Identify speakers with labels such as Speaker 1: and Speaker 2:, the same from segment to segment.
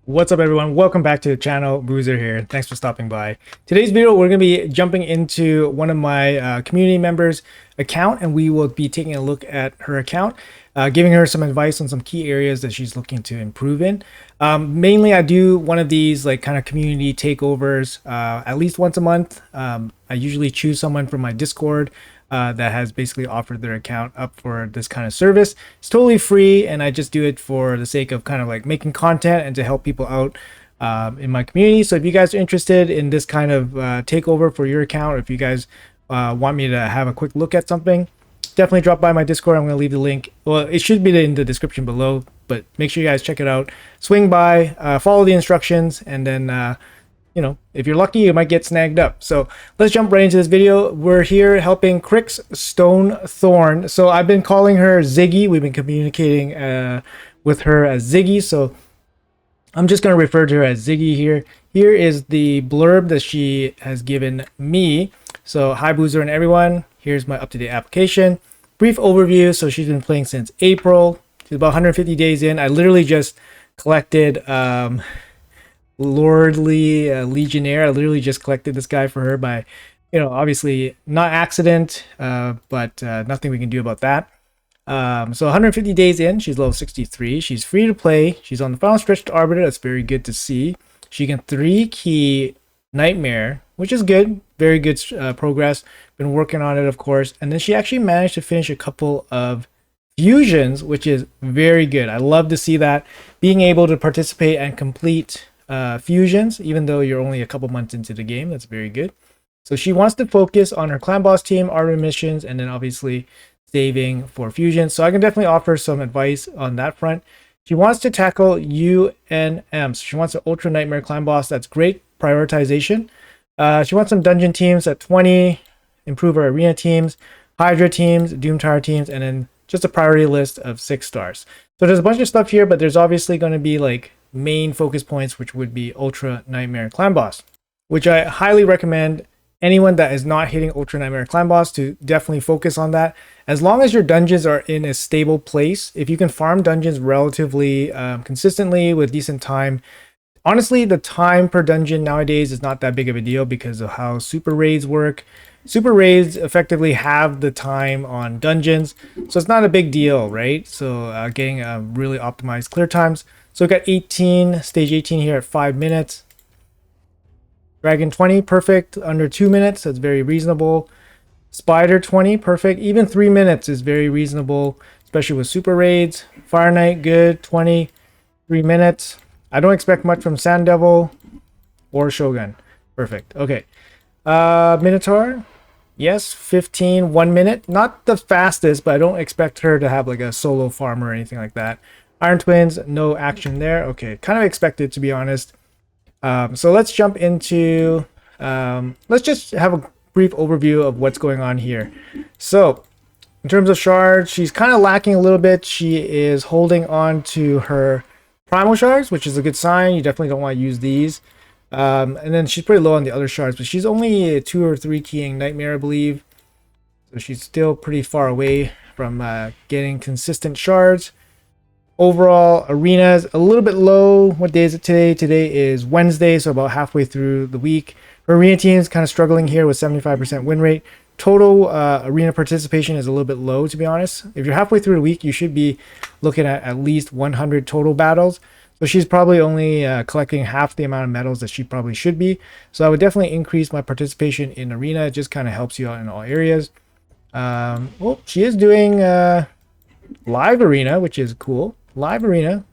Speaker 1: What's up, everyone? Welcome back to the channel. Boozer here. Thanks for stopping by. Today's video, we're going to be jumping into one of my community members' account, and we will be taking a look at her account, giving her some advice on some key areas that she's looking to improve in. Mainly, I do one of these like kind of community takeovers at least once a month. I usually choose someone from my Discord that has basically offered their account up for this kind of service. It's totally free, and I just do it for the sake of kind of like making content and to help people out in my community. So if you guys are interested in this kind of takeover for your account, or if you guys want me to have a quick look at something, definitely drop by my Discord. I'm going to leave the link. Well, it should be in the description below, but make sure you guys check it out. Swing by, follow the instructions, and then you know, if you're lucky, you might get snagged up. So let's jump right into this video. We're here helping Crix Stone Thorn. So I've been calling her Ziggy. We've been communicating with her as Ziggy. So I'm just going to refer to her as Ziggy here. Here is the blurb that she has given me. So hi, Boozer and everyone. Here's my up-to-date application. Brief overview. So she's been playing since April. She's about 150 days in. I literally just collected Lordly Legionnaire. I literally just collected this guy for her by, obviously not accident, but nothing we can do about that. So 150 days in, she's level 63. She's free to play. She's on the final stretch to Arbiter. That's very good to see. She can 3-key Nightmare, which is good. Very good progress. Been working on it, of course. And then she actually managed to finish a couple of fusions, which is very good. I love to see that. Being able to participate and complete fusions, even though you're only a couple months into the game. That's very good. So she wants to focus on her clan boss team, Arbiter missions, and then obviously saving for fusions. So I can definitely offer some advice on that front. She wants to tackle UNM. So she wants an Ultra Nightmare clan boss. That's great prioritization. She wants some dungeon teams at 20, improve her arena teams, Hydra teams, Doom Tower teams, and then just a priority list of 6 stars. So there's a bunch of stuff here, but there's obviously going to be like main focus points, which would be Ultra Nightmare clan boss, which I highly recommend anyone that is not hitting Ultra Nightmare clan boss to definitely focus on that. As long as your dungeons are in a stable place, if you can farm dungeons relatively consistently with decent time. Honestly, the time per dungeon nowadays is not that big of a deal because of how super raids work. Super raids effectively have the time on dungeons, so it's not a big deal, right? So getting really optimized clear times. So we got 18, stage 18 here at 5 minutes. Dragon 20, perfect, under 2 minutes. That's very reasonable. Spider 20, perfect. Even 3 minutes is very reasonable, especially with super raids. Fire Knight, good, 20, 3 minutes. I don't expect much from Sand Devil or Shogun. Perfect. Okay. Minotaur, yes, 15, 1 minute. Not the fastest, but I don't expect her to have like a solo farm or anything like that. Iron Twins, no action there. Okay, kind of expected, to be honest. So let's jump into, let's just have a brief overview of what's going on here. So in terms of shards, she's kind of lacking a little bit. She is holding on to her primal shards, which is a good sign. You definitely don't want to use these. And then she's pretty low on the other shards, but she's only 2 or 3 keying Nightmare, I believe. So she's still pretty far away from getting consistent shards. Overall, arenas a little bit low. What day is it today? Today is Wednesday, so about halfway through the week. Her arena team is kind of struggling here with 75% win rate. Total arena participation is a little bit low, to be honest. If you're halfway through the week, you should be looking at least 100 total battles. So she's probably only collecting half the amount of medals that she probably should be. So I would definitely increase my participation in arena. It just kind of helps you out in all areas. Well, she is doing live arena, which is cool. Live arena.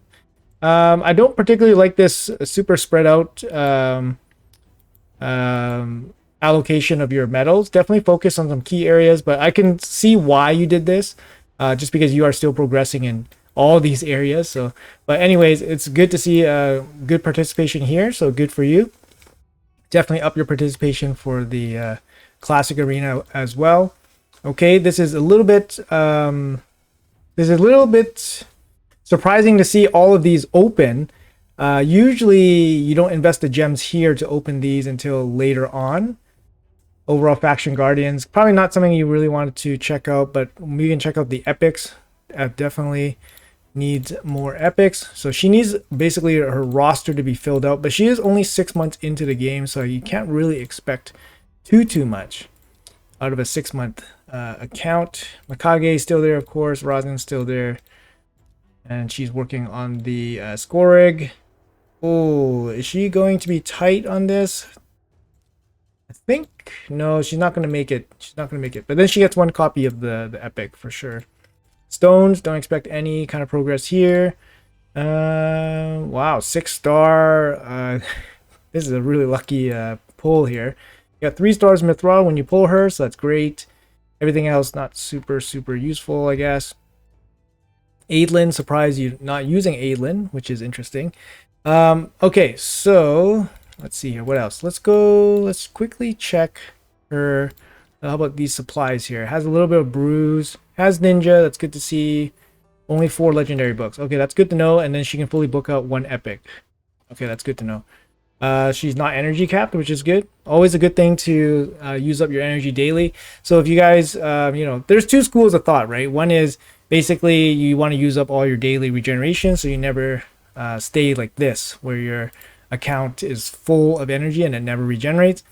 Speaker 1: I don't particularly like this super spread out allocation of your medals. Definitely focus on some key areas, but I can see why you did this, just because you are still progressing in all these areas. So, but anyways, it's good to see good participation here. So good for you. Definitely up your participation for the classic arena as well. Okay, this is a little bit surprising to see all of these open. Usually you don't invest the gems here to open these until later on. Overall Faction Guardians, probably not something you really wanted to check out, but we can check out the epics. Definitely needs more epics. So she needs basically her roster to be filled out, but she is only 6 months into the game, so you can't really expect too much out of a 6-month account. Mikage is still there, of course. Rosin's still there, and she's working on the Scorig. Oh, is she going to be tight on this? I think no, she's not going to make it. She's not going to make it. But then she gets one copy of the epic for sure. Stones, don't expect any kind of progress here. Wow, 6-star. This is a really lucky pull here. You got 3 stars Mithra when you pull her, so that's great. Everything else not super useful, I guess. Aidlin, surprised you not using Aidlin, which is interesting. Okay, so let's see here. What else? Let's quickly check her. How about these supplies here? Has a little bit of bruise. Has ninja. That's good to see. Only 4 legendary books. Okay, that's good to know. And then she can fully book out 1 epic. Okay, that's good to know. She's not energy capped, which is good. Always a good thing to use up your energy daily. So if you guys, there's 2 schools of thought, right? One is basically you want to use up all your daily regeneration, so you never stay like this, where your account is full of energy and it never regenerates.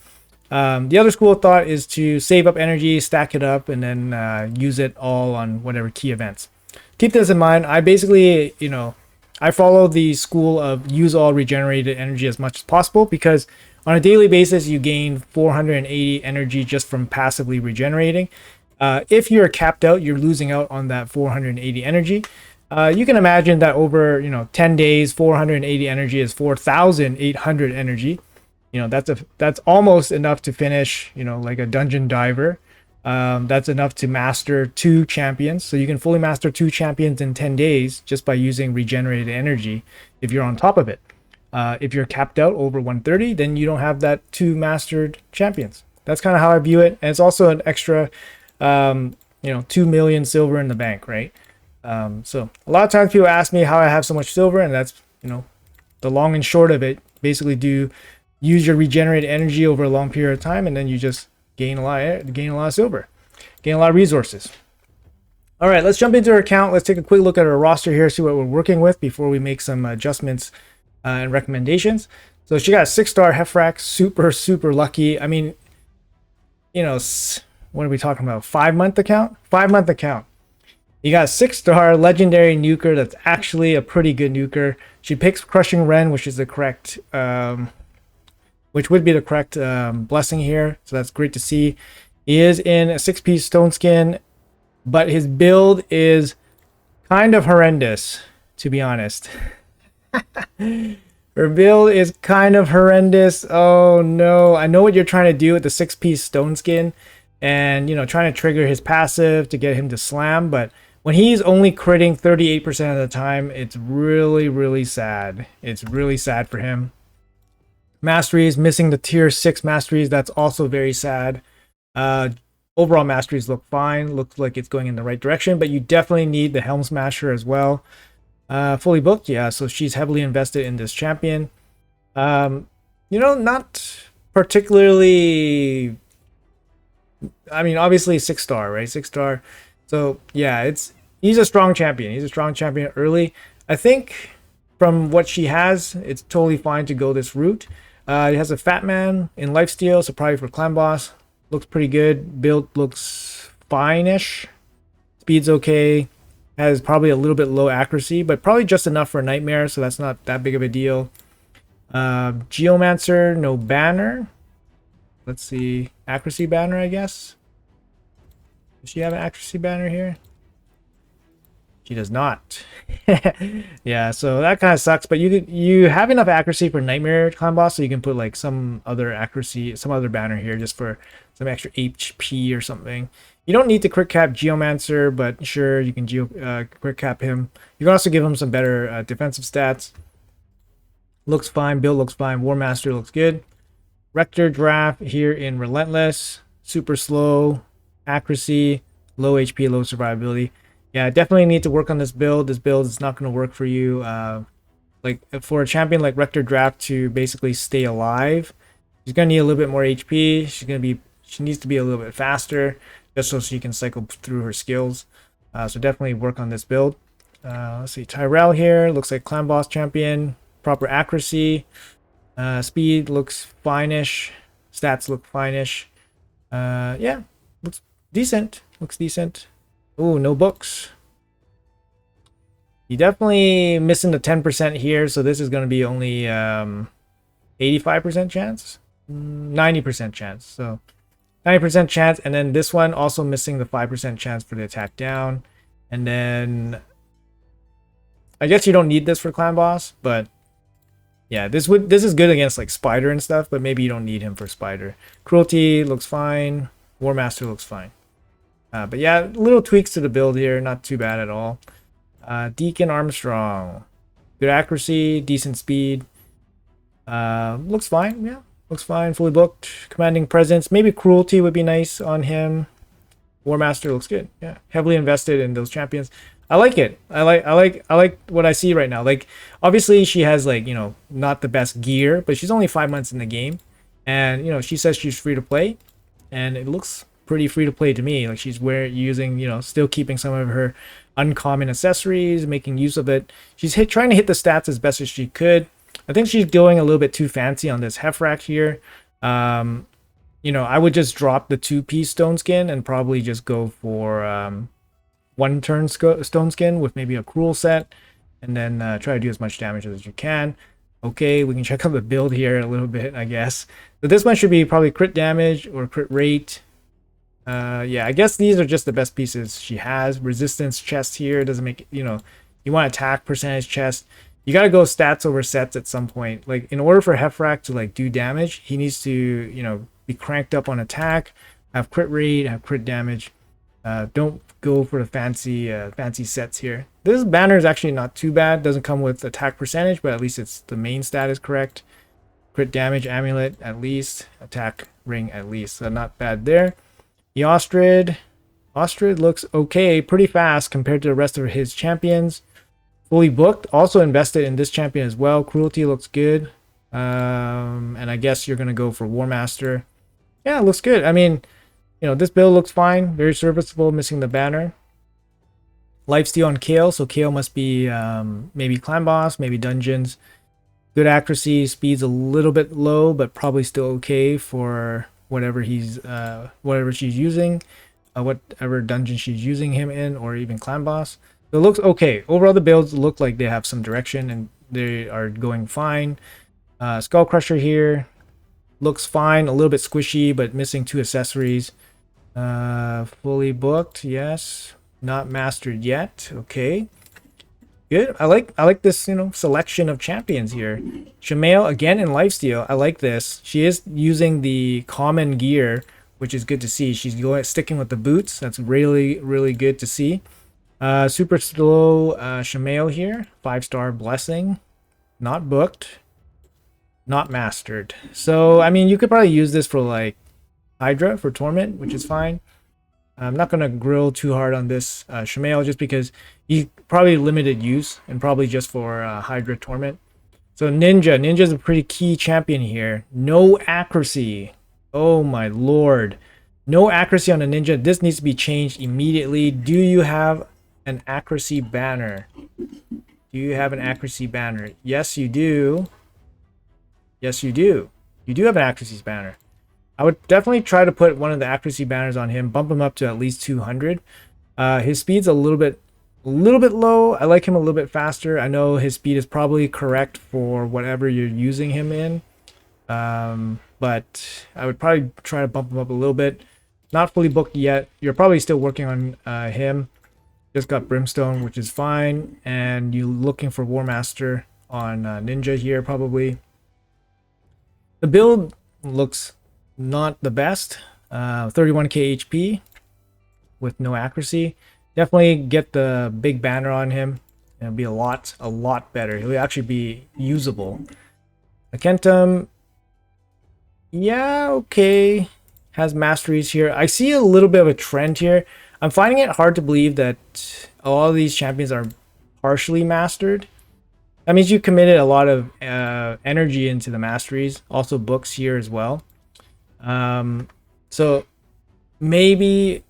Speaker 1: The other school of thought is to save up energy, stack it up, and then use it all on whatever key events. Keep this in mind. I basically, I follow the school of use all regenerated energy as much as possible, because on a daily basis, you gain 480 energy just from passively regenerating. If you're capped out, you're losing out on that 480 energy. You can imagine that over 10 days, 480 energy is 4,800 energy. That's almost enough to finish like a dungeon diver. That's enough to master 2 champions. So you can fully master 2 champions in 10 days just by using regenerated energy if you're on top of it. If you're capped out over 130, then you don't have that 2 mastered champions. That's kind of how I view it. And it's also an extra 2 million silver in the bank, right? So a lot of times people ask me how I have so much silver, and that's the long and short of it. Basically, use your regenerated energy over a long period of time, and then you just gain a lot of silver, gain a lot of resources. All right, let's jump into our account. Let's take a quick look at our roster here, see what we're working with before we make some adjustments and recommendations. So she got a 6-star Hefrak, super lucky. I mean, what are we talking about? 5-month account? 5-month account. You got a 6-star legendary nuker that's actually a pretty good nuker. She picks Crushing Ren, which is the correct which would be the correct blessing here. So that's great to see. He is in a 6-piece stone skin, but his build is kind of horrendous, to be honest. Her build is kind of horrendous. Oh no, I know what you're trying to do with the 6-piece stone skin, and trying to trigger his passive to get him to slam, but when he's only critting 38% of the time, it's really sad. It's really sad for him. Masteries, missing the tier 6 masteries, that's also very sad. Overall masteries look fine, looks like it's going in the right direction, but you definitely need the Helm Smasher as well. Fully booked, yeah, so she's heavily invested in this champion. Not particularly, I mean, obviously 6-star, right? 6-star. So yeah, he's a strong champion. He's a strong champion early. I think from what she has, it's totally fine to go this route. He has a Fat Man in lifesteal, so probably for clan boss. Looks pretty good. Build looks fine-ish. Speed's okay. Has probably a little bit low accuracy, but probably just enough for a nightmare, so that's not that big of a deal. Geomancer, no banner. Let's see. Accuracy banner, I guess. Does she have an accuracy banner here? She does not. Yeah, so that kind of sucks, but you have enough accuracy for nightmare clan boss, so you can put like some other accuracy, some other banner here just for some extra HP or something. You don't need to crit cap Geomancer, but sure, you can crit cap him. You can also give him some better defensive stats. Looks fine, build looks fine, War Master looks good. Rector Draft here in Relentless, super slow, accuracy, low HP, low survivability. Yeah, definitely need to work on this build. This build is not going to work for you. Like for a champion like Rector Draft to basically stay alive, she's going to need a little bit more HP. She needs to be a little bit faster just so she can cycle through her skills. So definitely work on this build. Let's see, Tyrell here. Looks like clan boss champion. Proper accuracy. Speed looks fine-ish. Stats look fine-ish. Yeah, looks decent. Looks decent. Ooh, no books. You definitely missing the 10% here, so this is going to be only 85% chance. 90% chance. So 90% chance, and then this one also missing the 5% chance for the attack down. And then I guess you don't need this for clan boss, but yeah, this is good against like Spider and stuff, but maybe you don't need him for Spider. Cruelty looks fine. War Master looks fine. But yeah, little tweaks to the build here, not too bad at all. Deacon Armstrong, good accuracy, decent speed. Looks fine, yeah, looks fine. Fully booked, commanding presence. Maybe Cruelty would be nice on him. War Master looks good, yeah. Heavily invested in those champions. I like it. I like what I see right now. Like, obviously she has like, you know, not the best gear, but she's only 5 months in the game, and you know, she says she's free to play, and it looks pretty free to play to me. Like, she's using, you know, still keeping some of her uncommon accessories, making use of it. She's trying to hit the stats as best as she could. I think she's going a little bit too fancy on this Hef here. You know, I would just drop the 2P stone skin and probably just go for one turn stone skin with maybe a cruel set, and then try to do as much damage as you can. Okay, we can check out the build here a little bit, I guess. So this one should be probably crit damage or crit rate. Yeah, I guess these are just the best pieces she has. Resistance chest here doesn't make, you know, you want attack percentage chest. You gotta go stats over sets at some point. Like, in order for Hefrak to like do damage, he needs to, you know, be cranked up on attack, have crit rate, have crit damage. Don't go for the fancy sets here. This banner is actually not too bad. Doesn't come with attack percentage, but at least it's the main stat is correct. Crit damage amulet at least, attack ring at least. So not bad there. The Ostrid looks okay, pretty fast compared to the rest of his champions. Fully booked, also invested in this champion as well. Cruelty looks good. And I guess you're gonna go for War Master. Yeah, it looks good. I mean, you know, this build looks fine, very serviceable, missing the banner. Lifesteal on Kale, so Kale must be maybe clan boss, maybe dungeons. Good accuracy, speed's a little bit low, but probably still okay for whatever she's using, whatever dungeon she's using him in, or even clan boss. So it looks okay. Overall, the builds look like they have some direction and they are going fine. Skull Crusher here looks fine, a little bit squishy, but missing 2 accessories. Fully booked, yes. Not mastered yet. Okay. Good. I like this, you know, selection of champions here. Shamail again in lifesteal. I like this. She is using the common gear, which is good to see. She's sticking with the boots. That's really good to see. Super slow Shamail here. 5-star blessing. Not booked. Not mastered. So I mean, you could probably use this for like Hydra for Torment, which is fine. I'm not gonna grill too hard on this Shamail just because he's probably limited use and probably just for Hydra Torment. So Ninja's a pretty key champion here. No accuracy. Oh my lord. No accuracy on a Ninja. This needs to be changed immediately. Do you have an accuracy banner? Do you have an accuracy banner? Yes, you do. Yes, you do. You do have an accuracy banner. I would definitely try to put one of the accuracy banners on him, bump him up to at least 200. His speed's a little bit low. I like him a little bit faster. I know his speed is probably correct for whatever you're using him in. But I would probably try to bump him up a little bit. Not fully booked yet. You're probably still working on him. Just got Brimstone, which is fine. And you're looking for War Master on Ninja here, probably. The build looks not the best. 31k HP with no accuracy. Definitely get the big banner on him. It'll be a lot better. He'll actually be usable. Akentum, yeah, okay. Has masteries here. I see a little bit of a trend here. I'm finding it hard to believe that all of these champions are partially mastered. That means you committed a lot of energy into the masteries. Also books here as well. So maybe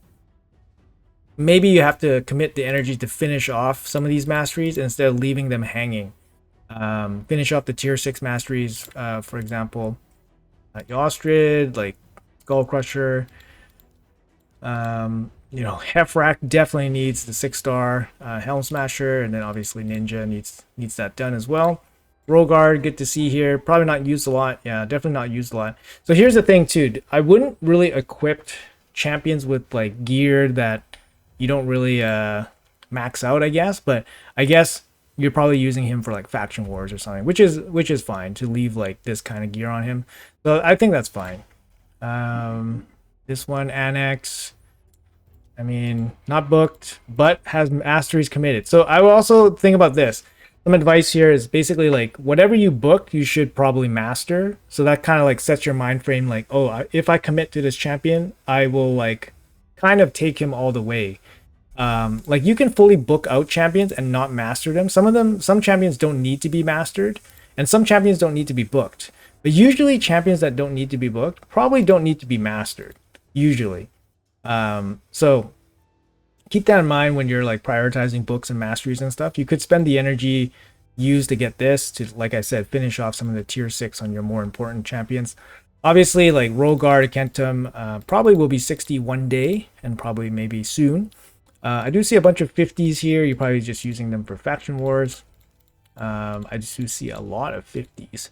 Speaker 1: maybe you have to commit the energy to finish off some of these masteries instead of leaving them hanging. Finish off the tier 6 masteries, for example, like Ostrid, like Skull Crusher. You know, Hefrak definitely needs the 6-star Helm Smasher, and then obviously Ninja needs that done as well. Rogard, good to see here. Probably not used a lot. Yeah, definitely not used a lot. So here's the thing too. I wouldn't really equip champions with like gear that you don't really max out, I guess. But I guess you're probably using him for like faction wars or something, which is fine to leave like this kind of gear on him. So I think that's fine. This one, Annex. I mean, not booked, but has masteries committed. So I will also think about this. Some advice here is basically like whatever you book, you should probably master. So that kind of like sets your mind frame like, oh, if I commit to this champion, I will like kind of take him all the way. Like you can fully book out champions and not master them. Some champions don't need to be mastered, and some champions don't need to be booked. But usually champions that don't need to be booked probably don't need to be mastered. Usually. So keep that in mind when you're like prioritizing books and masteries and stuff. You could spend the energy used to get this to, like I said, finish off some of the tier 6 on your more important champions. Obviously, like Rogard, Kentum, probably will be 60 one day and probably maybe soon. I do see a bunch of 50s here. You're probably just using them for faction wars. I just do see a lot of 50s.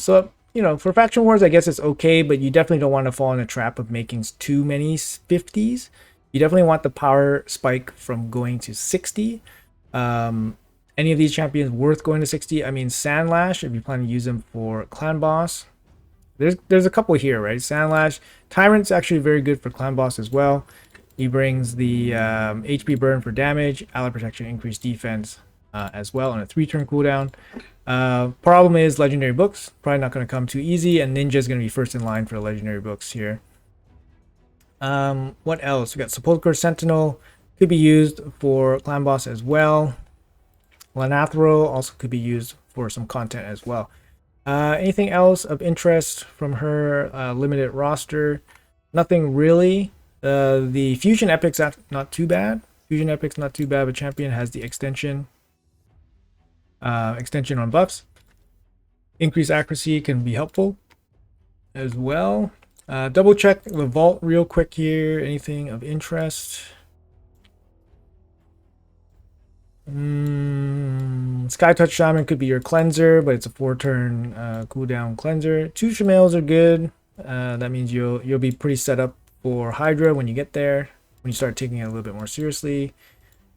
Speaker 1: So, you know, for faction wars, I guess it's okay, but you definitely don't want to fall in a trap of making too many 50s. You definitely want the power spike from going to 60. Any of these champions worth going to 60? I mean, Sandlash, if you plan to use them for clan boss. There's a couple here, right? Sandlash. Tyrant's actually very good for clan boss as well. He brings the HP burn for damage, ally protection, increased defense as well on a 3-turn cooldown. Problem is legendary books. Probably not going to come too easy, and Ninja is going to be first in line for the legendary books here. What else? We got Sepulchre Sentinel. Could be used for clan boss as well. Lanathro also could be used for some content as well. Anything else of interest from her limited roster? Nothing really. The Fusion Epic's not too bad. Fusion Epic's not too bad, but champion has the extension. Extension on buffs. Increased accuracy can be helpful as well. Double check the vault real quick here. Anything of interest? Sky Touch Shaman could be your cleanser, but it's a 4-turn cooldown cleanser. 2 Shemales are good. That means you'll be pretty set up for Hydra when you get there, when you start taking it a little bit more seriously.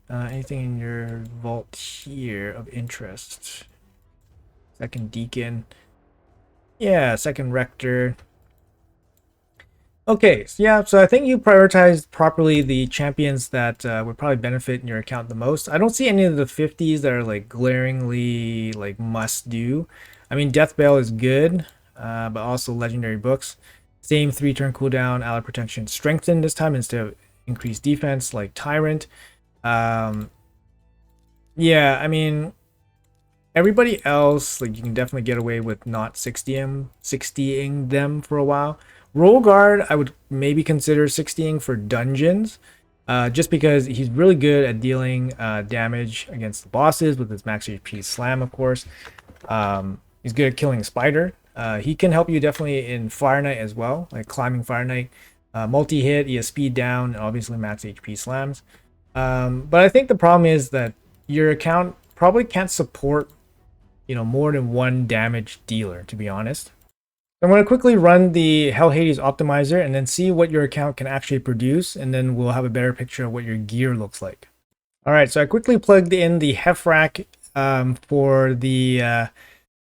Speaker 1: Anything in your vault here of interest? Second Deacon. Yeah, second Rector. Okay, so yeah, so I think you prioritized properly the champions that would probably benefit in your account the most. I don't see any of the 50s that are like glaringly like must do. I mean, Death Bell is good, but also legendary books. Same 3-turn cooldown, ally protection strengthened this time instead of increased defense like Tyrant. Yeah, I mean, everybody else, like you can definitely get away with not 60ing them for a while. Rogard, I would maybe consider 60ing for dungeons, just because he's really good at dealing damage against the bosses with his max HP slam, of course. He's good at killing a spider. He can help you definitely in Fire Knight as well, like climbing Fire Knight. Multi-hit, he has speed down, and obviously max HP slams. But I think the problem is that your account probably can't support, you know, more than one damage dealer, to be honest. I'm going to quickly run the Hell Hades optimizer and then see what your account can actually produce, and then we'll have a better picture of what your gear looks like. All right, so I quickly plugged in the Hefrak for the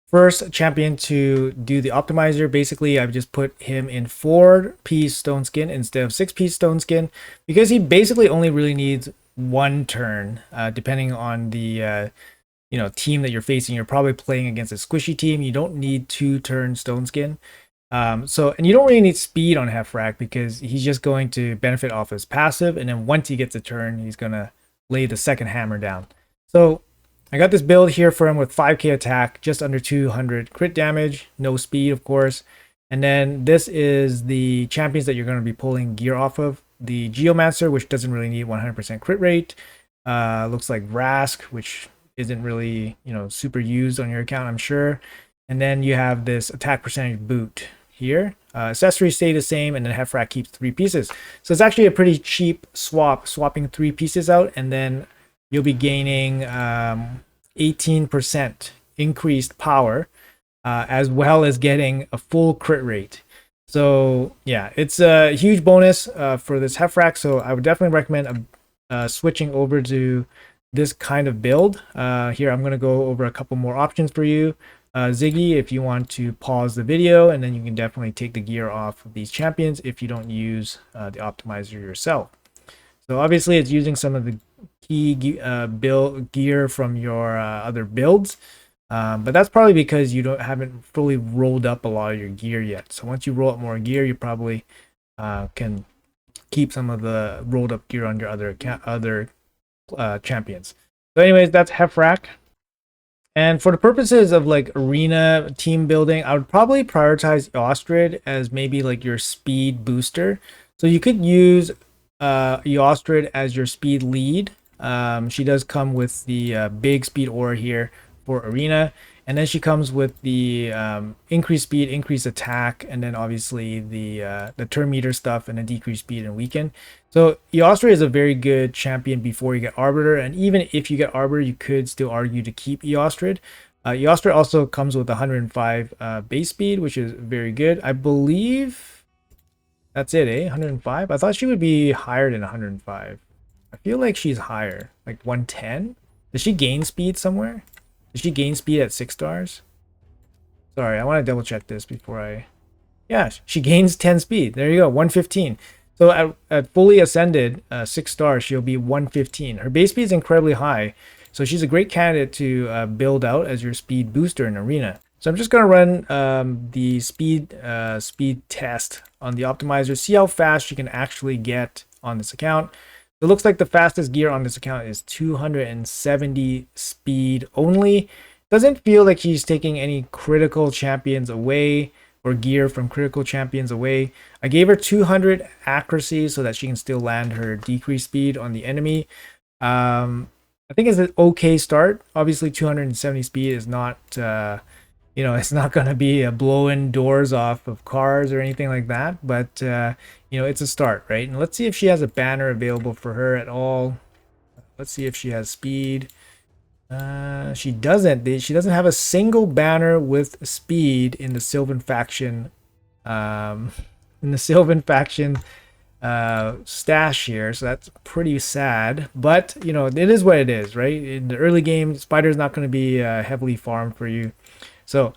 Speaker 1: first champion to do the optimizer. Basically, I've just put him in 4-piece stone skin instead of 6-piece stone skin, because he basically only really needs 1 turn, depending on the you know, team that you're facing. You're probably playing against a squishy team. You don't need 2-turn stone skin. And you don't really need speed on Hefrak, because he's just going to benefit off his passive, and then once he gets a turn, he's gonna lay the second hammer down. So I got this build here for him with 5k attack, just under 200 crit damage, no speed, of course. And then this is the champions that you're going to be pulling gear off of. the Geomancer, which doesn't really need 100% crit rate. Looks like Rask, which isn't really, super used on your account, I'm sure. And then you have this attack percentage boot here. Accessories stay the same, and then Hefrak keeps 3 pieces. So it's actually a pretty cheap swap, swapping 3 pieces out, and then you'll be gaining 18% increased power, as well as getting a full crit rate. So yeah, it's a huge bonus for this Hefrak. So I would definitely recommend switching over to this kind of build. Here I'm going to go over a couple more options for you. Ziggy, if you want to pause the video, and then you can definitely take the gear off of these champions if you don't use the optimizer yourself. So obviously it's using some of the key build gear from your other builds, but that's probably because you haven't fully rolled up a lot of your gear yet. So once you roll up more gear, you probably can keep some of the rolled up gear on your other champions. So anyways, that's Hefrak. And for the purposes of like arena team building, I would probably prioritize Eostrid as maybe like your speed booster. So you could use Eostrid as your speed lead. She does come with the big speed aura here for arena, and then she comes with the increased speed, increased attack, and then obviously the turn meter stuff, and then decreased speed and weaken. So Eostrid is a very good champion before you get Arbiter, and even if you get Arbiter, you could still argue to keep Eostrid. Eostrid also comes with 105 base speed, which is very good. I believe that's it, eh? 105? I thought she would be higher than 105. I feel like she's higher, like 110. Does she gain speed somewhere? Does she gain speed at 6 stars? Sorry, I want to double check this before I... Yeah, she gains 10 speed. There you go, 115. So at fully ascended 6 stars, she'll be 115. Her base speed is incredibly high, so she's a great candidate to build out as your speed booster in arena. So I'm just going to run the speed test on the optimizer, see how fast she can actually get on this account. It looks like the fastest gear on this account is 270 speed only. Doesn't feel like she's taking any critical champions away or gear from critical champions away. I gave her 200 accuracy so that she can still land her decreased speed on the enemy. I think it's an okay start. Obviously 270 speed is not, it's not going to be blowing doors off of cars or anything like that, but it's a start, right? And let's see if she has a banner available for her at all. Let's see if she has speed. She doesn't. She doesn't have a single banner with speed in the Sylvan faction. Stash here, so that's pretty sad. But it is what it is, right? In the early game, Spider's not going to be heavily farmed for you. So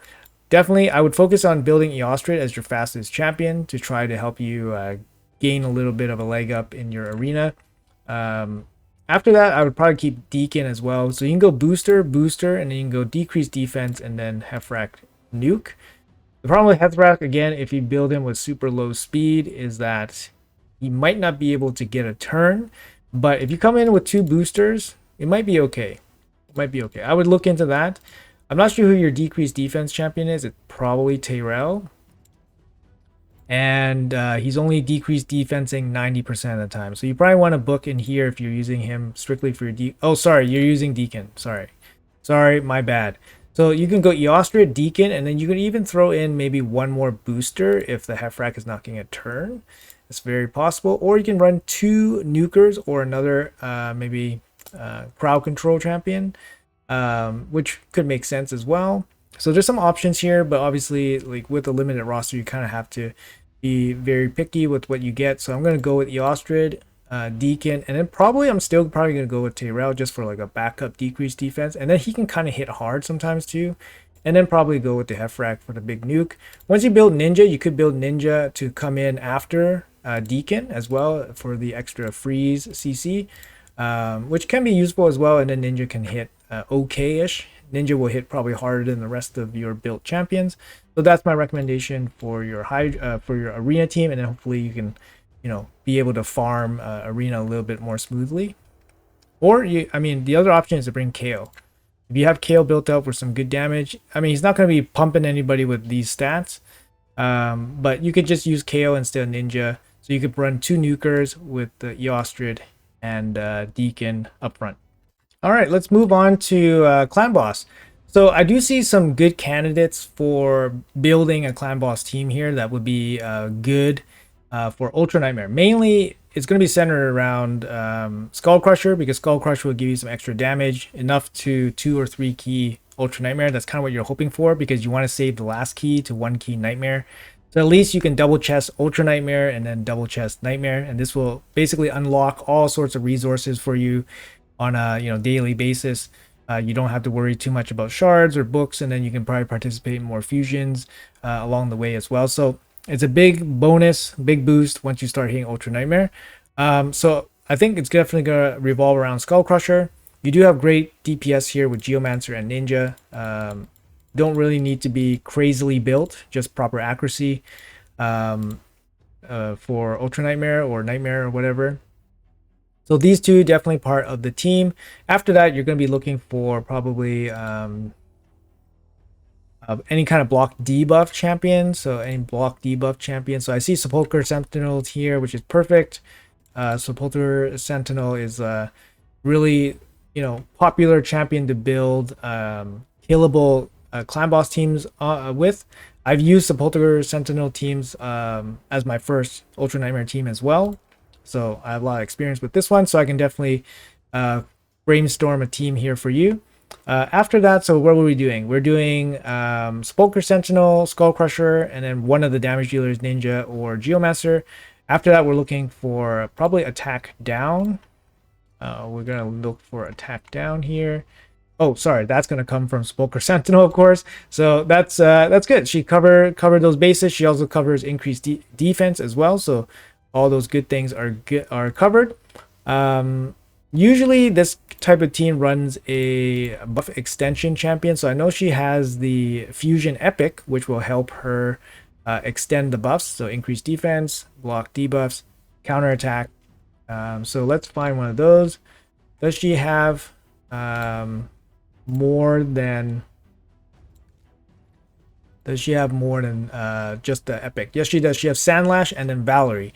Speaker 1: definitely, I would focus on building Eostrid as your fastest champion to try to help you gain a little bit of a leg up in your arena. After that, I would probably keep Deacon as well. So you can go booster, and then you can go decrease defense, and then Hefrak nuke. The problem with Hefrak, again, if you build him with super low speed, is that he might not be able to get a turn. But if you come in with 2 boosters, it might be okay. I would look into that. I'm not sure who your decreased defense champion is. It's probably Tyrell. And he's only decreased defensing 90% of the time. So you probably want to book in here if you're using him strictly for your Oh, sorry, you're using Deacon. Sorry, my bad. So you can go Eostrid, Deacon, and then you can even throw in maybe 1 more booster if the Hefrak is not getting a turn. It's very possible. Or you can run 2 nukers or another maybe crowd control champion, which could make sense as well. So there's some options here, but obviously, like with a limited roster, you kind of have to be very picky with what you get. So I'm going to go with Eostrid, Deacon, and then I'm still probably going to go with Tyrell just for like a backup decreased defense. And then he can kind of hit hard sometimes too. And then probably go with the Hefrak for the big nuke. Once you build Ninja, you could build Ninja to come in after Deacon as well for the extra freeze CC, which can be useful as well. And then Ninja can hit okay-ish. Ninja will hit probably harder than the rest of your built champions. So that's my recommendation for your arena team, and then hopefully you can, be able to farm arena a little bit more smoothly. Or the other option is to bring KO. If you have KO built up with some good damage, he's not going to be pumping anybody with these stats, but you could just use KO instead of Ninja. So you could run 2 nukers with the Eostrid and Deacon up front. All right, let's move on to Clan Boss. So I do see some good candidates for building a Clan Boss team here that would be good for Ultra Nightmare. Mainly, it's going to be centered around Skull Crusher, because Skull Crusher will give you some extra damage, enough to 2 or 3 key Ultra Nightmare. That's kind of what you're hoping for, because you want to save the last key to 1 key Nightmare. So at least you can double chest Ultra Nightmare and then double chest Nightmare, and this will basically unlock all sorts of resources for you on a daily basis. You don't have to worry too much about shards or books, and then you can probably participate in more fusions along the way as well. So it's a big bonus, big boost once you start hitting Ultra Nightmare. So I think it's definitely gonna revolve around Skull Crusher. You do have great DPS here with Geomancer and Ninja. Don't really need to be crazily built, just proper accuracy for Ultra Nightmare or Nightmare or whatever. So these two definitely part of the team. After that, you're going to be looking for probably any kind of block debuff champion. So any block debuff champion. So I see Sepulchre Sentinel here, which is perfect. Sepulchre Sentinel is really popular champion to build killable clan boss teams with. I've used Sepulchre Sentinel teams as my first Ultra Nightmare team as well. So I have a lot of experience with this one, so I can definitely brainstorm a team here for you. After that, so what were we doing? We're doing Sepulchre Sentinel, Skull Crusher, and then one of the damage dealers, Ninja or Geomancer. After that, we're looking for probably attack down. We're gonna look for attack down here. Oh, sorry, that's gonna come from Sepulchre Sentinel, of course. So that's good. She covered those bases. She also covers increased defense as well. So all those good things are covered. Usually this type of team runs a buff extension champion, so I know she has the Fusion Epic, which will help her extend the buffs, so increase defense, block debuffs, counterattack. So let's find one of those. Does she have more than just the Epic? Yes, she does. She has Sandlash and then Valerie.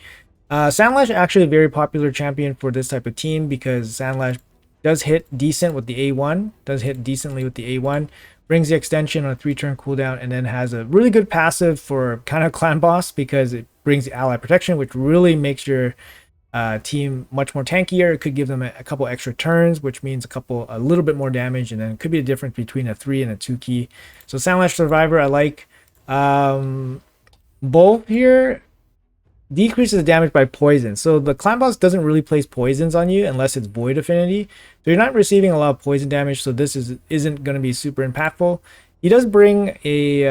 Speaker 1: Sandlash actually a very popular champion for this type of team, because Sandlash does hit decent with the A1, does hit decently with the A1, brings the extension on a 3-turn cooldown, and then has a really good passive for kind of clan boss, because it brings the ally protection, which really makes your team much more tankier. It could give them a couple extra turns, which means a little bit more damage, and then it could be a difference between a 3 and a 2 key. So Sandlash Survivor, I like. Both here decreases the damage by poison. So the clan boss doesn't really place poisons on you unless it's void affinity. So you're not receiving a lot of poison damage. So this isn't going to be super impactful. He does bring a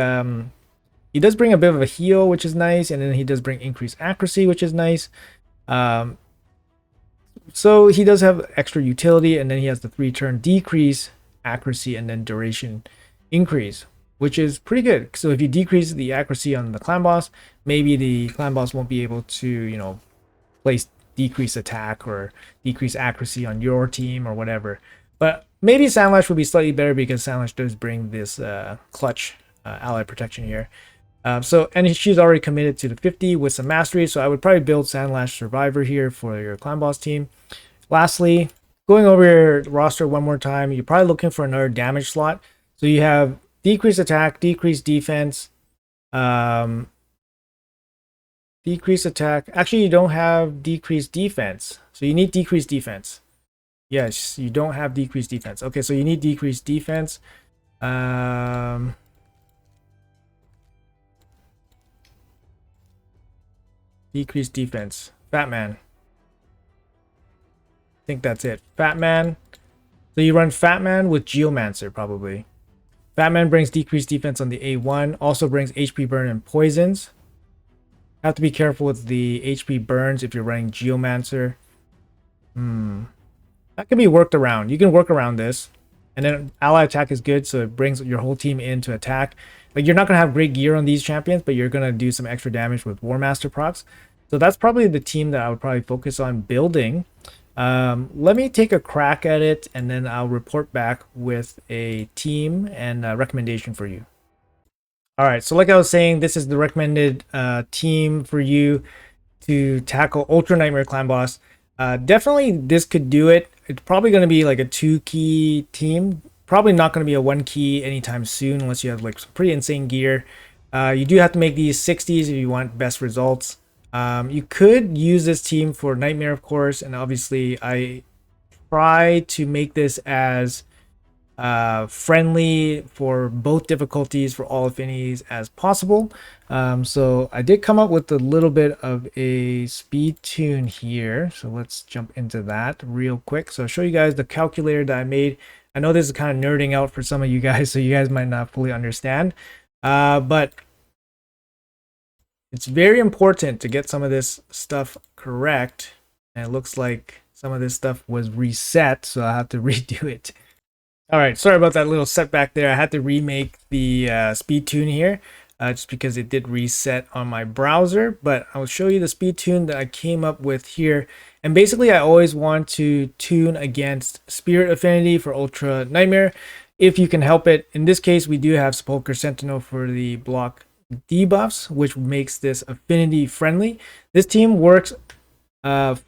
Speaker 1: bit of a heal, which is nice, and then he does bring increased accuracy, which is nice. So he does have extra utility, and then he has the 3-turn decrease accuracy and then duration increase, which is pretty good. So if you decrease the accuracy on the clan boss, maybe the clan boss won't be able to, place decrease attack or decrease accuracy on your team or whatever. But maybe Sandlash would be slightly better, because Sandlash does bring this clutch ally protection here. And she's already committed to the 50 with some mastery, so I would probably build Sandlash Survivor here for your clan boss team. Lastly, going over your roster one more time, you're probably looking for another damage slot. So you have decreased attack, decreased defense, decreased attack. Actually, you don't have decreased defense, so you need decreased defense. Yes, you don't have decreased defense. Okay, so you need decreased defense. Decreased defense. Fat Man. I think that's it. Fat Man. So you run Fat Man with Geomancer probably. Fat Man brings decreased defense on the A1. Also brings HP burn and poisons. Have to be careful with the HP burns if you're running Geomancer. That can be worked around. You can work around this. And then ally attack is good, so it brings your whole team in to attack. Like, you're not going to have great gear on these champions, but you're going to do some extra damage with War Master procs. So that's probably the team that I would probably focus on building. Let me take a crack at it, and then I'll report back with a team and a recommendation for you. All right, so like I was saying, this is the recommended team for you. to tackle Ultra Nightmare Clan Boss. Definitely this could do it. It's probably going to be like a 2-key team. Probably not going to be a 1-key anytime soon unless you have like some pretty insane gear. You do have to make these 60s if you want best results. You could use this team for Nightmare, of course, and obviously I try to make this as friendly for both difficulties for all affinities as possible. So I did come up with a little bit of a speed tune here. So let's jump into that real quick. So I'll show you guys the calculator that I made. I know this is kind of nerding out for some of you guys, so you guys might not fully understand. But it's very important to get some of this stuff correct. And it looks like some of this stuff was reset, so I have to redo it. All right, sorry about that little setback there. I had to remake the speed tune here just because it did reset on my browser, but I'll show you the speed tune that I came up with here. And basically I always want to tune against Spirit Affinity for Ultra Nightmare if you can help it. In this case, we do have Sepulchre Sentinel for the block debuffs, which makes this affinity friendly. This team works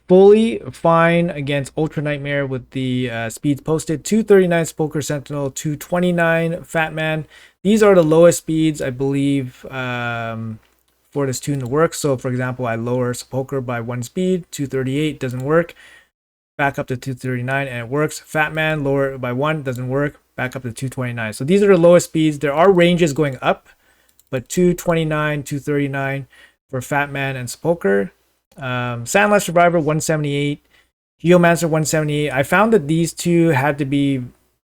Speaker 1: fully fine against Ultra Nightmare with the speeds posted. 239 Sepulchre Sentinel, 229 Fat Man. These are the lowest speeds, I believe, for this tune to work. So, for example, I lower Sepulchre by 1 speed, 238, doesn't work. Back up to 239 and it works. Fat Man, lower by 1, doesn't work. Back up to 229. So these are the lowest speeds. There are ranges going up, but 229, 239 for Fat Man and Sepulchre. Sandlash Survivor 178, Geomancer 178. I found that these two had to be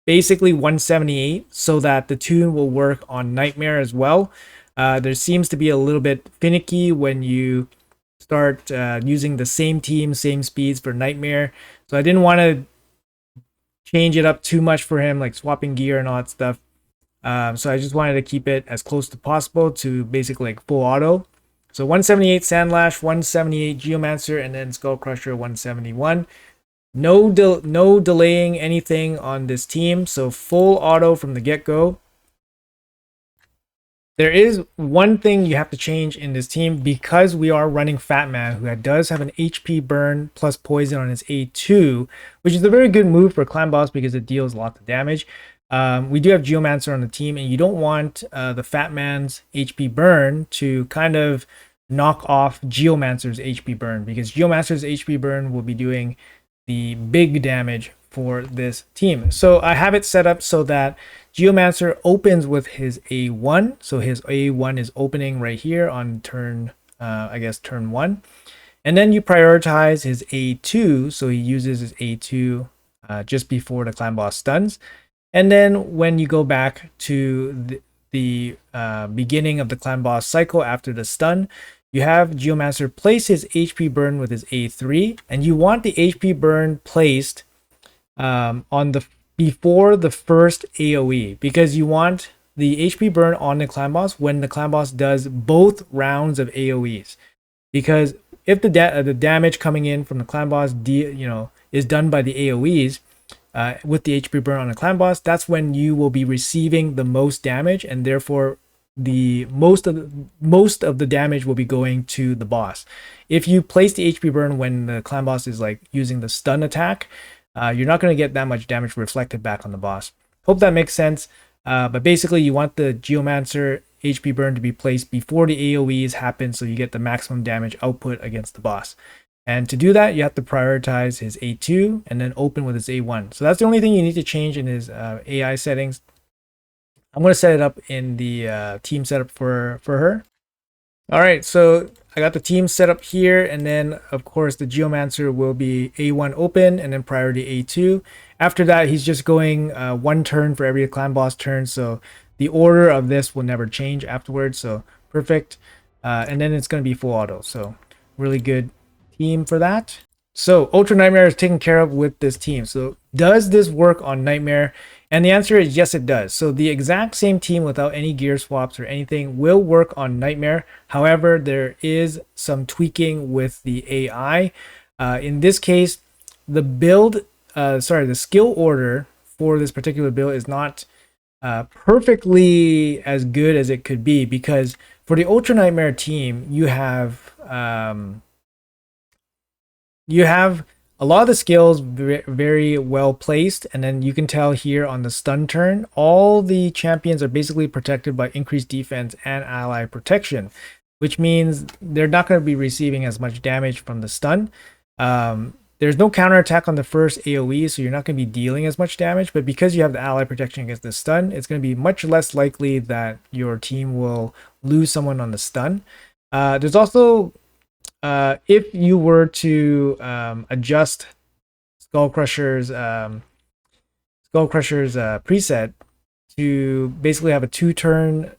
Speaker 1: basically 178 so that the tune will work on Nightmare as well. There seems to be a little bit finicky when you start using the same team, same speeds for Nightmare. So I didn't want to change it up too much for him, like swapping gear and all that stuff. So I just wanted to keep it as close to possible to basically like full auto. So 178 Sandlash, 178 Geomancer, and then Skull Crusher 171. No delaying anything on this team, so full auto from the get-go. There is one thing you have to change in this team because we are running Fat Man, who does have an HP burn plus poison on his A2, which is a very good move for Clan Boss because it deals lots of damage. We do have Geomancer on the team, and you don't want the Fat Man's HP burn to kind of knock off Geomancer's HP burn, because Geomancer's HP burn will be doing the big damage for this team. So I have it set up so that Geomancer opens with his A1. So his A1 is opening right here on turn, I guess turn 1. And then you prioritize his A2. So he uses his A2 just before the Clan Boss stuns. And then when you go back to the beginning of the Clan Boss cycle after the stun, you have Geomancer place his HP burn with his A3, and you want the HP burn placed on the before the first AoE, because you want the HP burn on the Clan Boss when the Clan Boss does both rounds of AoEs. Because if the damage coming in from the Clan Boss is done by the AoEs, with the HP burn on a Clan Boss, that's when you will be receiving the most damage, and therefore the most of the damage will be going to the boss. If you place the HP burn when the Clan Boss is like using the stun attack, you're not going to get that much damage reflected back on the boss. Hope that makes sense. But basically, you want the Geomancer HP burn to be placed before the AoEs happen, so you get the maximum damage output against the boss. And to do that, you have to prioritize his A2 and then open with his A1. So that's the only thing you need to change in his AI settings. I'm going to set it up in the team setup for her. All right, so I got the team set up here, and then of course the Geomancer will be A1 open and then priority A2. After that, he's just going 1 turn for every Clan Boss turn, so the order of this will never change afterwards. So perfect. And then it's going to be full auto, so really good team for that. So Ultra Nightmare is taken care of with this team. So does this work on Nightmare? And the answer is yes, it does. So the exact same team without any gear swaps or anything will work on Nightmare. However, there is some tweaking with the AI. In this case, the skill order for this particular build is not perfectly as good as it could be, because for the Ultra Nightmare team, you have you have a lot of the skills very well placed, and then you can tell here on the stun turn, all the champions are basically protected by increased defense and ally protection, which means they're not going to be receiving as much damage from the stun. There's no counterattack on the first AoE, so you're not going to be dealing as much damage, but because you have the ally protection against the stun, it's going to be much less likely that your team will lose someone on the stun. There's also if you were to adjust Skull Crusher's preset to basically have a two turn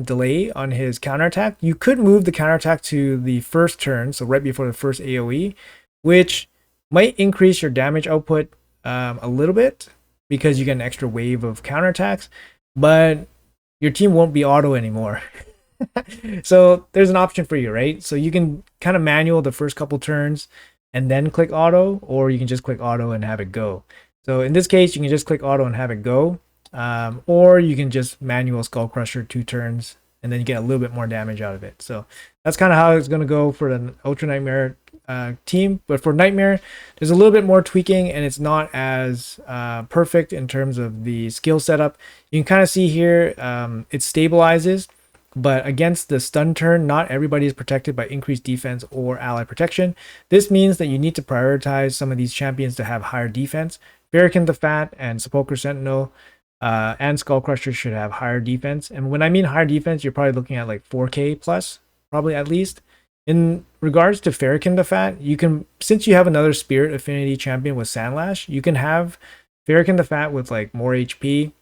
Speaker 1: delay on his counterattack, you could move the counterattack to the first turn, so right before the first AoE, which might increase your damage output a little bit because you get an extra wave of counterattacks, but your team won't be auto anymore. So there's an option for you, right? So you can kind of manual the first couple turns and then click auto, or you can just click auto and have it go. So in this case, you can just click auto and have it go, or you can just manual Skull Crusher 2 turns and then you get a little bit more damage out of it. So that's kind of how it's going to go for the Ultra Nightmare team. But for Nightmare, there's a little bit more tweaking and it's not as perfect in terms of the skill setup. You can kind of see here it stabilizes, but against the stun turn, not everybody is protected by increased defense or ally protection. This means that you need to prioritize some of these champions to have higher defense. Farrakhan the Fat and Sepulchre Sentinel and Skull Crusher should have higher defense. And when I mean higher defense, you're probably looking at like 4K plus, probably at least. In regards to Farrakhan the Fat, you can, since you have another Spirit Affinity champion with Sandlash, you can have Farrakhan the Fat with like more HP.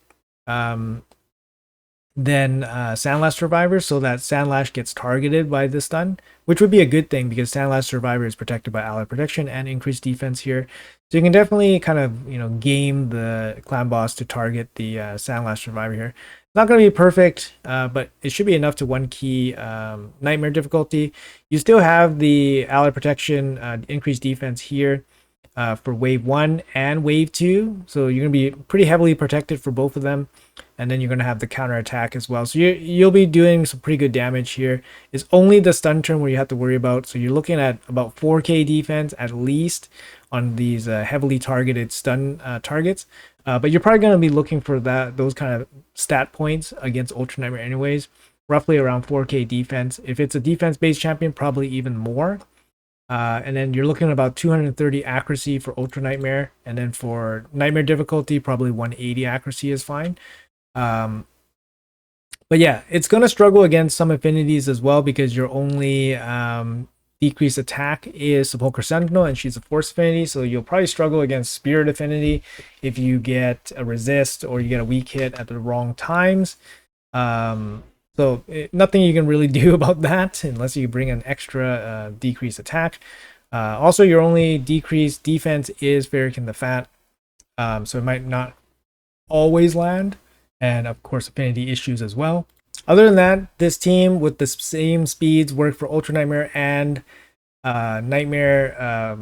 Speaker 1: Than Sandlash Survivor, so that Sandlash gets targeted by the stun, which would be a good thing because Sandlash Survivor is protected by ally protection and increased defense here. So you can definitely kind of game the clan boss to target the Sandlash Survivor here. It's not going to be perfect, but it should be enough to one key Nightmare difficulty. You still have the ally protection, increased defense here. For wave 1 and wave 2, so you're going to be pretty heavily protected for both of them, and then you're going to have the counter attack as well, so you'll be doing some pretty good damage here. It's only the stun turn where you have to worry about, so you're looking at about 4k defense at least on these heavily targeted stun targets, but you're probably going to be looking for those kind of stat points against Ultra Nightmare anyways, roughly around 4k defense. If it's a defense based champion, probably even more. And then you're looking at about 230 accuracy for Ultra Nightmare. And then for Nightmare difficulty, probably 180 accuracy is fine. But yeah, it's going to struggle against some affinities as well because your only decreased attack is Sepulchre Sentinel and she's a Force affinity. So you'll probably struggle against Spirit affinity if you get a resist or you get a weak hit at the wrong times. So nothing you can really do about that unless you bring an extra decreased attack. Also, your only decreased defense is Farrakhan the Fat, so it might not always land, and of course affinity issues as well. Other than that, this team with the same speeds work for Ultra Nightmare and Nightmare,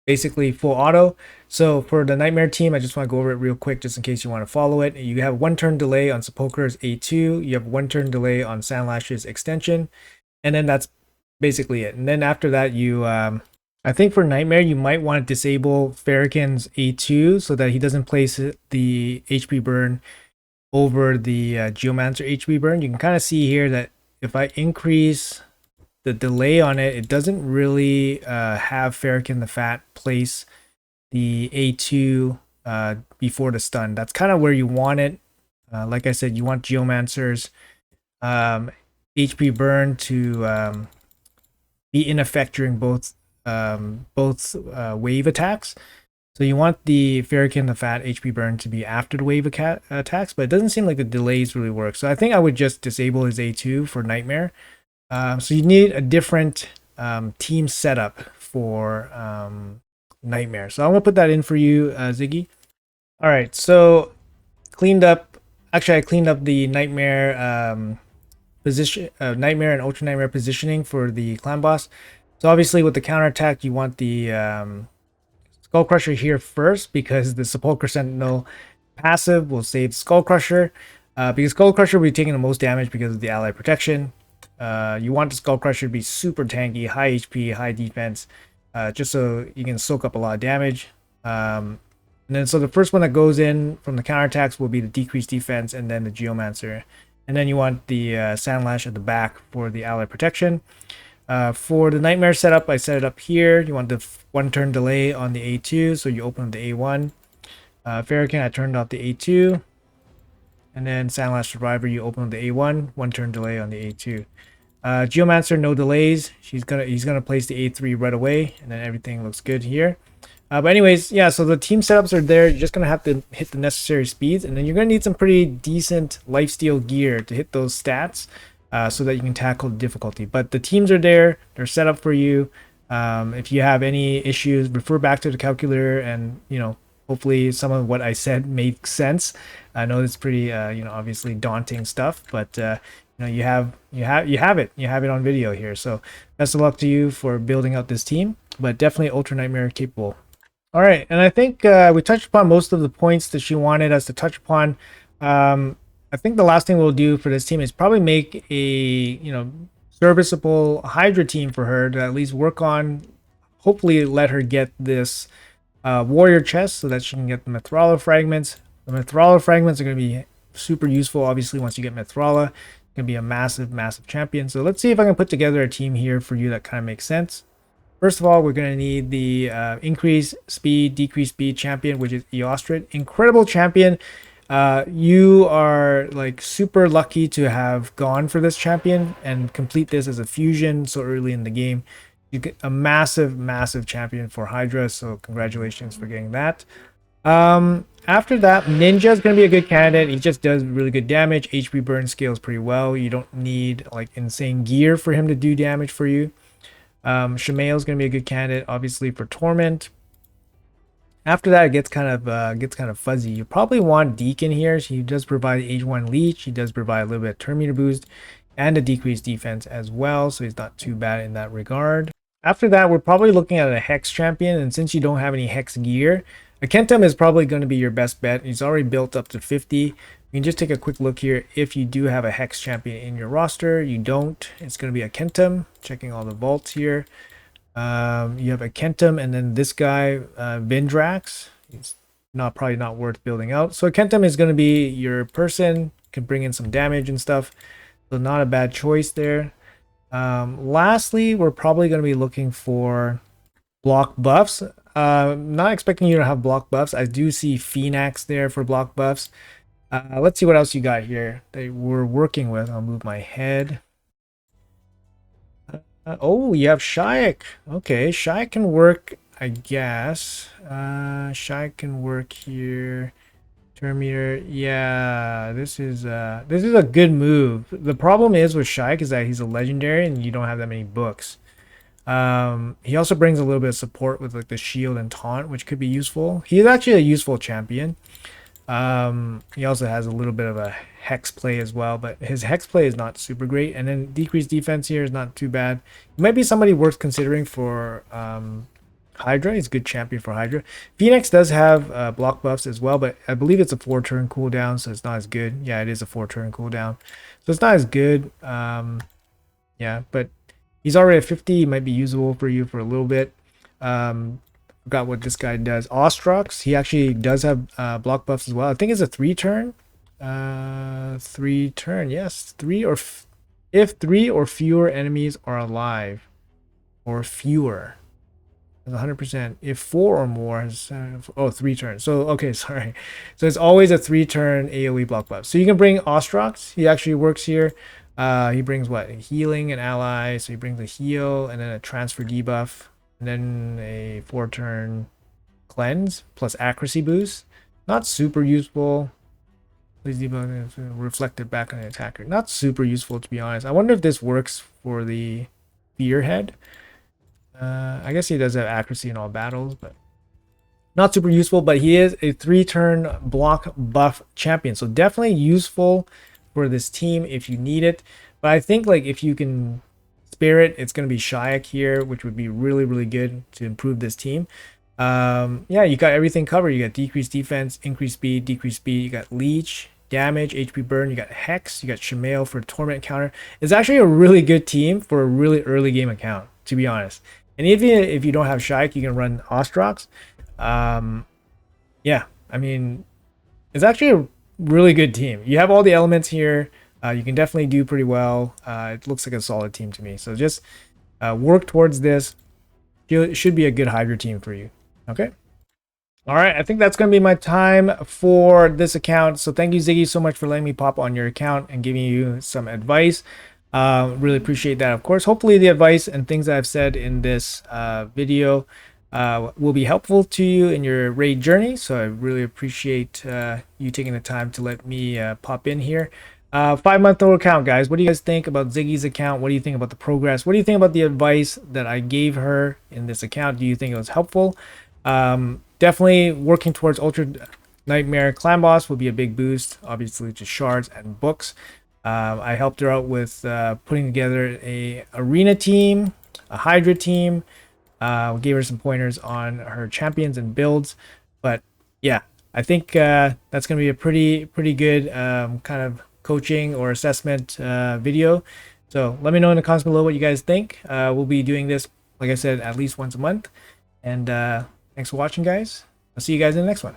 Speaker 1: basically full auto. So for the Nightmare team, I just want to go over it real quick just in case you want to follow it. You have 1 turn delay on Sepulchre's A2, you have 1 turn delay on Sandlash's extension, and then that's basically it. And then after that, you I think for Nightmare, you might want to disable Farrakhan's A2 so that he doesn't place the HP burn over the Geomancer HP burn. You can kind of see here that if I increase the delay on it, it doesn't really have Farrakhan the Fat place the A2 before the stun. That's kind of where you want it. Like I said, you want Geomancer's HP burn to be in effect during both wave attacks. So you want the Farrakhan the Fat HP burn to be after the wave attacks, but it doesn't seem like the delays really work. So I think I would just disable his A2 for Nightmare. So you need a different team setup for Nightmare. So I'm gonna put that in for you, Ziggy. All right, so cleaned up. Actually, I cleaned up the Nightmare position, Nightmare and Ultra Nightmare positioning for the clan boss. So obviously, with the counterattack, you want the Skull Crusher here first because the Sepulchre Sentinel passive will save Skull Crusher. Because Skull Crusher will be taking the most damage because of the ally protection. You want the Skull Crusher to be super tanky, high HP, high defense. just so you can soak up a lot of damage. And then so the first one that goes in from the counterattacks will be the decreased defense, and then the Geomancer. And then you want the Sandlash at the back for the ally protection. For the Nightmare setup, I set it up here. You want the 1 turn delay on the A2, so you open up the A1. Farrakhan, I turned off the A2. And then Sandlash Survivor, you open up the A1, 1 turn delay on the A2. Geomancer, no delays. He's gonna place the A3 right away, and then everything looks good here. But anyways, yeah, so the team setups are there. You're just going to have to hit the necessary speeds, and then you're going to need some pretty decent lifesteal gear to hit those stats so that you can tackle the difficulty. But the teams are there. They're set up for you. If you have any issues, refer back to the calculator, and, you know, hopefully some of what I said made sense. I know it's pretty, you know, obviously daunting stuff, but, you know, you have it on video here. So best of luck to you for building out this team, but definitely Ultra Nightmare capable. All right, and I think we touched upon most of the points that she wanted us to touch upon. I think the last thing we'll do for this team is probably make a, you know, serviceable Hydra team for her to at least work on. Hopefully let her get this warrior chest so that she can get the Mithrala fragments. The Mithrala fragments are going to be super useful, obviously, once you get Mithrala. It's going to be a massive, massive champion. So let's see if I can put together a team here for you that kind of makes sense. First of all, we're going to need the increase speed, decrease speed champion, which is Eostrid. Incredible champion. You are like super lucky to have gone for this champion and complete this as a fusion so early in the game. You get a massive, massive champion for Hydra, so congratulations for getting that. After that, Ninja is going to be a good candidate. He just does really good damage. HP burn scales pretty well. You don't need like insane gear for him to do damage for you. Shamail is going to be a good candidate, obviously, for Torment. After that, it gets kind of fuzzy. You probably want Deacon here. He does provide Age 1 Leech. He does provide a little bit of turn meter boost and a decreased defense as well, so he's not too bad in that regard. After that, we're probably looking at a Hex champion, and since you don't have any Hex gear, a Kentum is probably going to be your best bet. He's already built up to 50. You can just take a quick look here. If you do have a Hex champion in your roster, you don't. It's going to be a Kentum. Checking all the vaults here. You have a Kentum, and then this guy, Vindrax. He's probably not worth building out. So a Kentum is going to be your person. Can bring in some damage and stuff. So not a bad choice there. Lastly, we're probably going to be looking for block buffs. Not expecting you to have block buffs. I do see Phoenix there for block buffs. Let's see what else you got here that we're working with. I'll move my head. Oh, you have Shayak. Okay, Shayak can work, I guess. Shayak can work here. Turn meter. Yeah, this is a good move. The problem is with Shayak is that he's a legendary and you don't have that many books. He also brings a little bit of support with like the shield and taunt, which could be useful. He is actually a useful champion. He also has a little bit of a hex play as well, but his hex play is not super great. And then decreased defense here is not too bad. He might be somebody worth considering for Hydra. He's a good champion for Hydra. Phoenix does have block buffs as well, but I believe it's a 4-turn cooldown, so it's not as good. Yeah, it is a 4-turn cooldown, so it's not as good. Yeah, but he's already at 50. He might be usable for you for a little bit. Forgot what this guy does. Ostrox, he actually does have block buffs as well. I think it's a 3-turn. 3-turn, yes. If 3 or fewer enemies are alive, or fewer. 100%. If 4 or more has 3 turns. So okay, sorry. So it's always a 3-turn AoE block buff. So you can bring Ostrox. He actually works here. He brings what? Healing and ally. So he brings a heal and then a transfer debuff. And then a 4-turn cleanse plus accuracy boost. Not super useful. Please debuff reflected back on the attacker. Not super useful, to be honest. I wonder if this works for the Spearhead. I guess he does have accuracy in all battles, but not super useful. But he is a 3-turn block buff champion, so definitely useful for this team if you need it. But I think like if you can spare it, it's going to be Shayak here, which would be really, really good to improve this team. Yeah, you got everything covered. You got decreased defense, increased speed, decreased speed. You got leech, damage, HP burn. You got hex. You got Shamail for torment counter. It's actually a really good team for a really early game account, to be honest. And even if you don't have Shike, you can run Ostrox. Yeah, I mean, it's actually a really good team. You have all the elements here. You can definitely do pretty well. It looks like a solid team to me. So just work towards this. It should be a good Hydra team for you. Okay. All right, I think that's going to be my time for this account. So thank you, Ziggy, so much for letting me pop on your account and giving you some advice. Really appreciate that, of course. Hopefully the advice and things that I've said in this video will be helpful to you in your raid journey. So I really appreciate you taking the time to let me pop in here. 5-month-old account, guys. What do you guys think about Ziggy's account? What do you think about the progress? What do you think about the advice that I gave her in this account? Do you think it was helpful? Definitely working towards Ultra Nightmare Clan Boss will be a big boost, obviously, to shards and books. I helped her out with putting together a arena team, a Hydra team. Gave her some pointers on her champions and builds. But yeah, I think that's going to be a pretty good kind of coaching or assessment video. So let me know in the comments below what you guys think. We'll be doing this, like I said, at least once a month. And thanks for watching, guys. I'll see you guys in the next one.